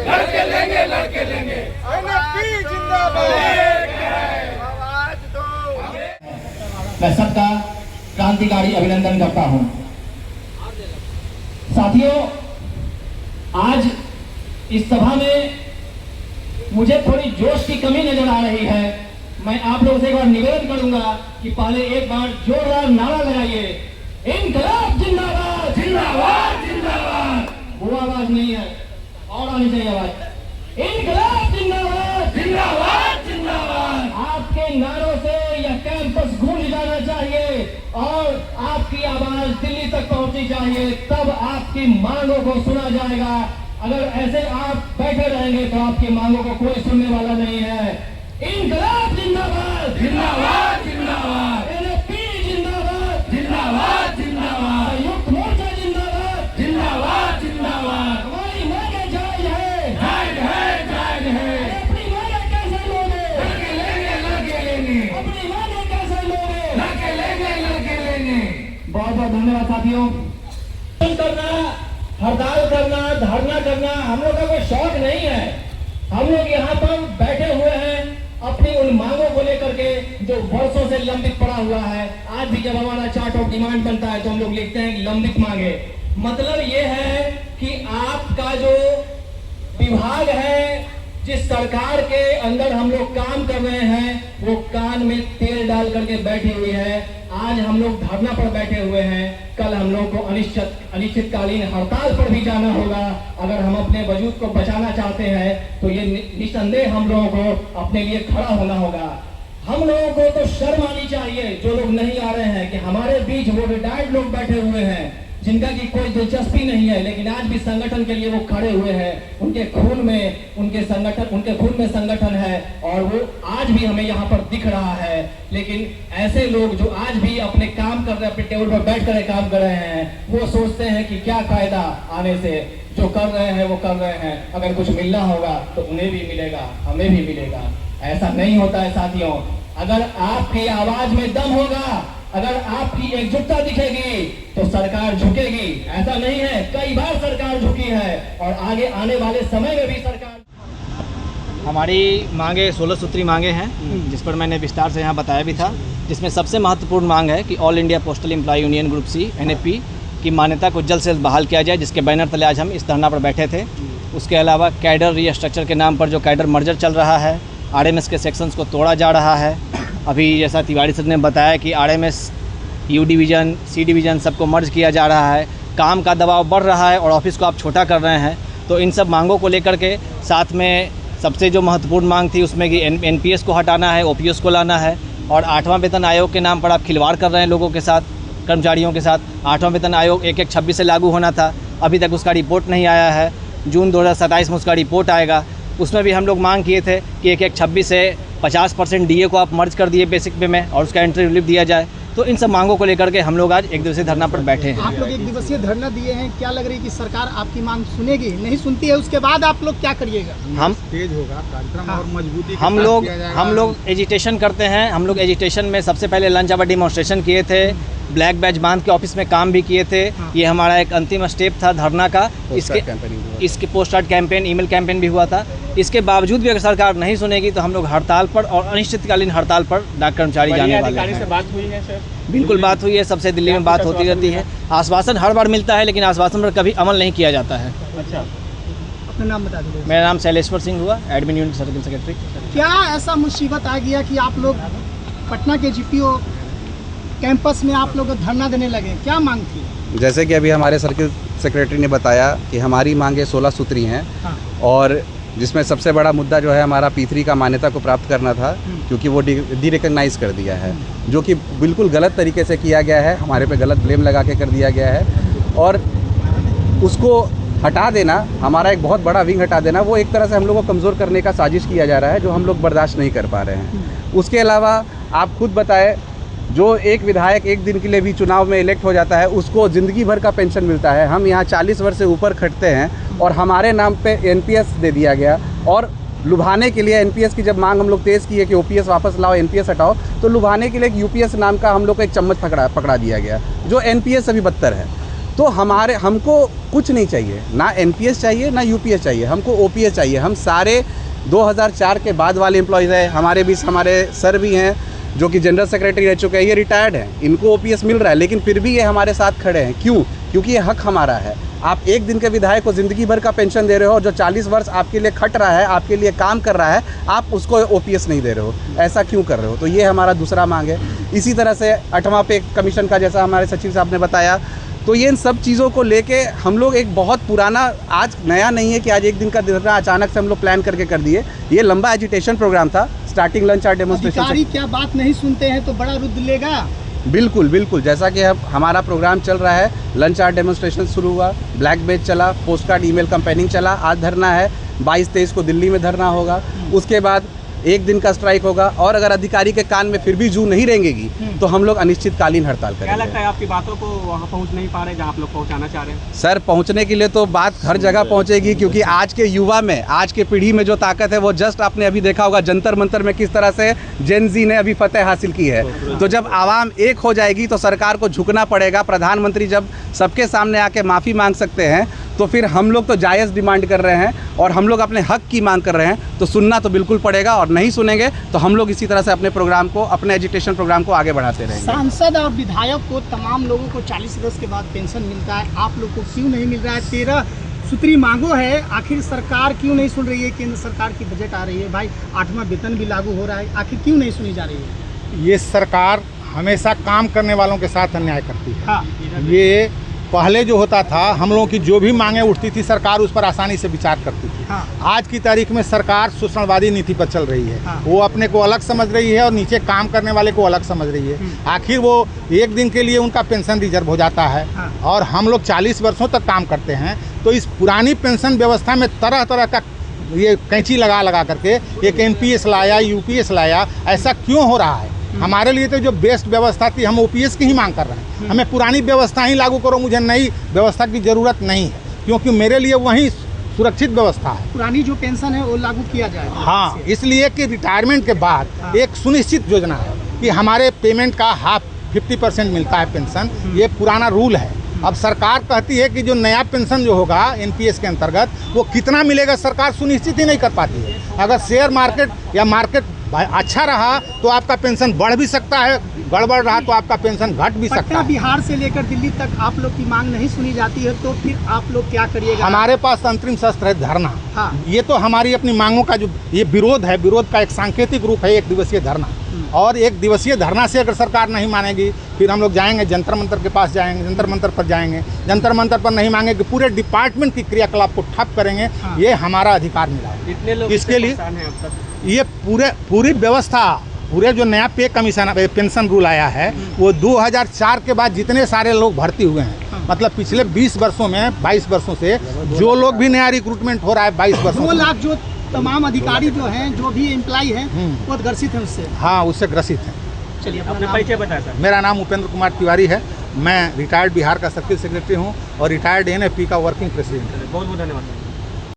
लड़के लेंगे, लड़के लेंगे। एनएपी जिंदाबाद। आवाज दो। मैं सबका क्रांतिकारी अभिनंदन करता हूं। साथियों, आज इस सभा में मुझे थोड़ी जोश की कमी नजर आ रही है। मैं आप लोगों से एक बार निवेदन करूंगा कि पहले एक बार जोरदार नारा लगाइए, इनकलाब जिंदाबाद, जिंदाबाद, जिंदाबाद। वो आवाज नहीं है, और आनी चाहिए आवाज, इनकलाब जिंदाबाद, जिंदाबाद, जिंदाबाद। आपके नारों से यह कैंपस गूंज जाना चाहिए और आपकी आवाज दिल्ली तक पहुंचनी चाहिए, तब आपकी मांगों को सुना जाएगा। अगर ऐसे आप बैठे रहेंगे तो आपकी मांगों को कोई सुनने वाला नहीं है। इनकलाब जिंदाबाद, जिंदाबाद, जिंदाबाद। एनएपी जिंदाबाद, जिंदाबाद, जिंदाबाद। संयुक्त मोर्चा जिंदाबाद, जिंदाबाद, जिंदाबाद। हमारी मांगे जायज है, जायज है, जायज है। अपनी मांगे कैसे लोगे? लड़के लेंगे, लड़के लेंगे। अपनी मांगे कैसे लोगे? लड़के लेंगे, लड़के लेंगे। बहुत बहुत धन्यवाद साथियों। करना, हड़ताल करना, धरना करना हम लोग का कोई शौक नहीं है। हम लोग यहाँ पर बैठे हुए हैं अपनी उन मांगों को लेकर के जो वर्षों से लंबित पड़ा हुआ है। आज भी जब हमारा चार्ट ऑफ डिमांड बनता है तो हम लोग लिखते हैं लंबित मांगे। मतलब ये है कि आपका जो विभाग है, जिस सरकार के अंदर हम लोग काम कर रहे हैं, वो कान में तेल डाल करके बैठी हुई है। आज हम लोग धरना पर बैठे हुए हैं, कल हम लोग को अनिश्चितकालीन हड़ताल पर भी जाना होगा। अगर हम अपने वजूद को बचाना चाहते हैं तो ये निसंदेह हम लोगों को अपने लिए खड़ा होना होगा। हम लोगों को तो शर्म आनी चाहिए जो लोग नहीं आ रहे हैं कि हमारे बीच वो रिटायर्ड लोग बैठे हुए हैं जिनका की कोई दिलचस्पी नहीं है, लेकिन आज भी संगठन के लिए वो खड़े हुए हैं। उनके खून में संगठन है और वो आज भी हमें यहाँ पर दिख रहा है। लेकिन ऐसे लोग जो आज भी अपने काम कर रहे हैं, अपने टेबल पर बैठ कर काम कर रहे हैं, वो सोचते हैं कि क्या फायदा आने से। जो कर रहे हैं वो कर रहे हैं, अगर कुछ मिलना होगा तो उन्हें भी मिलेगा, हमें भी मिलेगा। ऐसा नहीं होता है साथियों। अगर आपकी आवाज में दम होगा, अगर आपकी एकजुटता दिखेगी तो सरकार झुकेगी। ऐसा नहीं है, कई बार सरकार झुकी है और आगे आने वाले समय में भी सरकार। हमारी मांगे 16 सूत्री मांगे हैं, जिस पर मैंने विस्तार से यहाँ बताया भी था। जिसमें सबसे महत्वपूर्ण मांग है कि all India postal employ union group C NAP की मान्यता को जल्द से जल्द बहाल किया जाए, जिसके बैनर तले आज हम इस धरना पर बैठे थे। उसके अलावा कैडर रीस्ट्रक्चर के नाम पर जो कैडर मर्जर चल रहा है, आरएमएस के सेक्शंस को तोड़ा जा रहा है। अभी जैसा तिवारी सर ने बताया कि RMS, U division, C division सबको मर्ज किया जा रहा है। काम का दबाव बढ़ रहा है और ऑफिस को आप छोटा कर रहे हैं। तो इन सब मांगों को लेकर के साथ में सबसे जो महत्वपूर्ण मांग थी उसमें कि एनपीएस को हटाना है, ओपीएस को लाना है। और 8वां वेतन आयोग के नाम पर आप खिलवाड़ कर रहे हैं लोगों के साथ, कर्मचारियों के साथ। 8वां वेतन आयोग 1/1/26 से लागू होना था, अभी तक उसका रिपोर्ट नहीं आया है। जून 2027 में उसका रिपोर्ट आएगा। उसमें भी हम लोग मांग किए थे कि 1/1/26 से 50% डीए को आप मर्ज कर दिए बेसिक पे में, और उसका एंट्री रिलीफ दिया जाए। तो इन सब मांगों को लेकर के हम लोग आज एक दिवसीय धरना पर बैठे हैं। आप लोग एक दिवसीय धरना दिए हैं, क्या लग रही है कि सरकार आपकी मांग सुनेगी? नहीं सुनती है, उसके बाद आप लोग क्या करिएगा? हम तेज होगा कार्यक्रम और मजबूती हम लोग एजिटेशन करते हैं। हम लोग एजिटेशन में सबसे पहले लंच आवर डिमॉन्स्ट्रेशन किए थे, ब्लैक बैच बांध के ऑफिस में काम भी किए थे। ये हमारा एक अंतिम स्टेप था धरना का। इसके post card campaign, email campaign भी हुआ था। इसके बावजूद भी अगर सरकार नहीं सुनेगी तो हम लोग हड़ताल पर और अनिश्चितकालीन हड़ताल पर डाक कर्मचारी जाने वाले हैं। से बात हुई है सर? बिल्कुल बात हुई है, सबसे दिल्ली में बात होती रहती है। आश्वासन हर बार मिलता है, लेकिन आश्वासन पर कभी अमल नहीं किया जाता है। अच्छा, अपना नाम बता दीजिए। मेरा नाम शैलेश्वर सिंह हुआ, एडमिन यूनिट सर्किल सेक्रेटरी। क्या ऐसा मुसीबत आ गया कि आप लोग पटना के जीपीओ कैंपस में आप लोग धरना देने लगे? क्या मांग थी? जैसे कि अभी हमारे सर्किल सेक्रेटरी ने बताया कि हमारी मांगे 16 सूत्री हैं। और जिसमें सबसे बड़ा मुद्दा जो है हमारा P3 का मान्यता को प्राप्त करना था, क्योंकि वो डी रिकग्नाइज कर दिया है, जो कि बिल्कुल गलत तरीके से किया गया है। हमारे पे गलत ब्लेम लगा के कर दिया गया है और उसको हटा देना, हमारा एक बहुत बड़ा विंग हटा देना, वो एक तरह से हम लोग को कमज़ोर करने का साजिश किया जा रहा है, जो हम लोग बर्दाश्त नहीं कर पा रहे हैं। उसके अलावा आप खुद बताएं, जो एक विधायक एक दिन के लिए भी चुनाव में इलेक्ट हो जाता है उसको ज़िंदगी भर का पेंशन मिलता है। हम यहाँ 40 वर्ष से ऊपर खटते हैं और हमारे नाम पे एनपीएस दे दिया गया। और लुभाने के लिए एनपीएस की जब मांग हम लोग तेज़ की है कि ओपीएस वापस लाओ, एनपीएस हटाओ, तो लुभाने के लिए एक यूपीएस नाम का हम लोग को एक चम्मच पकड़ा दिया गया, जो एनपीएस से भी बदतर है। तो हमको कुछ नहीं चाहिए, ना एनपीएस चाहिए ना यूपीएस चाहिए, हमको ओपीएस चाहिए। हम सारे 2004 के बाद वाले एम्प्लॉयज़ हैं। हमारे बीच हमारे सर भी हैं जो कि जनरल सेक्रेटरी रह चुके हैं, ये रिटायर्ड हैं, इनको ओपीएस मिल रहा है, लेकिन फिर भी ये हमारे साथ खड़े हैं। क्यों? क्योंकि ये हक हमारा है। आप एक दिन के विधायक को ज़िंदगी भर का पेंशन दे रहे हो, जो 40 वर्ष आपके लिए खट रहा है, आपके लिए काम कर रहा है, आप उसको ओपीएस नहीं दे रहे हो। ऐसा क्यों कर रहे हो? तो ये हमारा दूसरा मांग है। इसी तरह से 8वां पे कमीशन का, जैसा हमारे सचिव साहब ने बताया, तो ये इन सब चीज़ों को लेके हम लोग एक बहुत पुराना, आज नया नहीं है कि आज एक दिन का धरना अचानक से हम लोग प्लान करके कर दिए। ये लंबा एजिटेशन प्रोग्राम था, स्टार्टिंग लंच आवर डेमोन्स्ट्रेशन। अधिकारी क्या बात नहीं सुनते हैं तो बड़ा रुद्र लेगा। बिल्कुल बिल्कुल, जैसा कि अब हमारा प्रोग्राम चल रहा है, लंच आवर डेमोन्स्ट्रेशन शुरू हुआ, ब्लैक बेज चला, पोस्ट कार्ड ईमेल कैंपेनिंग चला, आज धरना है, 22-23 को दिल्ली में धरना होगा, उसके बाद एक दिन का स्ट्राइक होगा, और अगर अधिकारी के कान में फिर भी जू नहीं रेंगेगी तो हम लोग अनिश्चितकालीन हड़ताल करेंगे। क्या लगता है आपकी बातों को वहाँ पहुँच नहीं पा रहे जहाँ आप लोग पहुँचाना चाह रहे हैं? सर, पहुंचने के लिए तो बात हर जगह पहुंचेगी, क्योंकि आज के युवा में, आज के पीढ़ी में जो ताकत है वो जस्ट आपने अभी देखा होगा जंतर मंतर में किस तरह से जेन जी ने अभी फतेह हासिल की है। तो जब आवाम एक हो जाएगी तो सरकार को झुकना पड़ेगा। प्रधानमंत्री जब सबके सामने आके माफ़ी मांग सकते हैं तो फिर हम लोग तो जायज़ डिमांड कर रहे हैं और हम लोग अपने हक की मांग कर रहे हैं, तो सुनना तो बिल्कुल पड़ेगा, और नहीं सुनेंगे तो हम लोग इसी तरह से अपने प्रोग्राम को, अपने एजुकेशन प्रोग्राम को आगे बढ़ाते रहेंगे। सांसद और विधायक को, तमाम लोगों को 40 वर्ष के बाद पेंशन मिलता है, आप लोग को क्यों नहीं मिल रहा है? 13 सूत्री मांगो है, आखिर सरकार क्यों नहीं सुन रही है? केंद्र सरकार की बजट आ रही है भाई, 8वां वेतन भी लागू हो रहा है, आखिर क्यों नहीं सुनी जा रही है? ये सरकार हमेशा काम करने वालों के साथ अन्याय करती है। हाँ, ये पहले जो होता था, हम लोगों की जो भी मांगें उठती थी सरकार उस पर आसानी से विचार करती थी। हाँ। आज की तारीख में सरकार शोषणवादी नीति पर चल रही है। हाँ। वो अपने को अलग समझ रही है और नीचे काम करने वाले को अलग समझ रही है। आखिर वो एक दिन के लिए उनका पेंशन रिजर्व हो जाता है। हाँ। और हम लोग 40 वर्षों तक काम करते हैं, तो इस पुरानी पेंशन व्यवस्था में तरह तरह का ये कैंची लगा करके एक एनपीएस लाया, यूपीएस लाया, ऐसा क्यों हो रहा है? हमारे लिए तो जो बेस्ट व्यवस्था थी, हम ओपीएस की ही मांग कर रहे हैं। हमें पुरानी व्यवस्था ही लागू करो, मुझे नई व्यवस्था की ज़रूरत नहीं है, क्योंकि मेरे लिए वही सुरक्षित व्यवस्था है। पुरानी जो पेंशन है वो लागू किया जाए। हाँ, इसलिए कि रिटायरमेंट के बाद एक सुनिश्चित योजना है कि हमारे पेमेंट का 50% मिलता है पेंशन। ये पुराना रूल है। अब सरकार कहती है कि जो नया पेंशन जो होगा एनपीएस के अंतर्गत वो कितना मिलेगा, सरकार सुनिश्चित ही नहीं कर पाती है। अगर शेयर मार्केट या मार्केट अच्छा रहा तो आपका पेंशन बढ़ भी सकता है, गड़बड़ रहा तो आपका पेंशन घट भी सकता पटना है। बिहार से लेकर दिल्ली तक आप लोग की मांग नहीं सुनी जाती है, तो फिर आप लोग क्या करिएगा? हमारे पास अंतरिम शस्त्र है धरना। हाँ। ये तो हमारी अपनी मांगों का जो ये विरोध है, विरोध का एक सांकेतिक रूप है 1 दिवसीय धरना। और 1 दिवसीय धरना से अगर सरकार नहीं मानेगी, फिर हम लोग जाएंगे जंतर मंतर के पास जाएंगे, जंतर मंतर पर जाएंगे। जंतर मंतर पर नहीं मांगेंगे, पूरे डिपार्टमेंट की क्रियाकलाप को ठप करेंगे। हाँ। ये हमारा अधिकार मिला है। कितने लोग इसके लिए परेशान हैं अब तक? ये पूरी व्यवस्था, पूरे जो नया पे कमीशन पेंशन रूल आया है, वो 2004 के बाद जितने सारे लोग भर्ती हुए हैं, मतलब पिछले 20 वर्षों में, 22 वर्षों से जो लोग भी नया रिक्रूटमेंट हो रहा है 22 वर्षों 2 से। लाख जो तमाम अधिकारी जो हैं, जो भी एम्प्लॉय हैं, वो ग्रसित हैं उससे। हाँ, उससे ग्रसित हैं। चलिए, अपने परिचय बताया सर। मेरा नाम उपेंद्र कुमार तिवारी है। मैं रिटायर्ड बिहार का सर्किल सेक्रेटरी हूँ और रिटायर्ड एनएफपी का वर्किंग प्रेसिडेंट हूँ। बहुत बहुत धन्यवाद।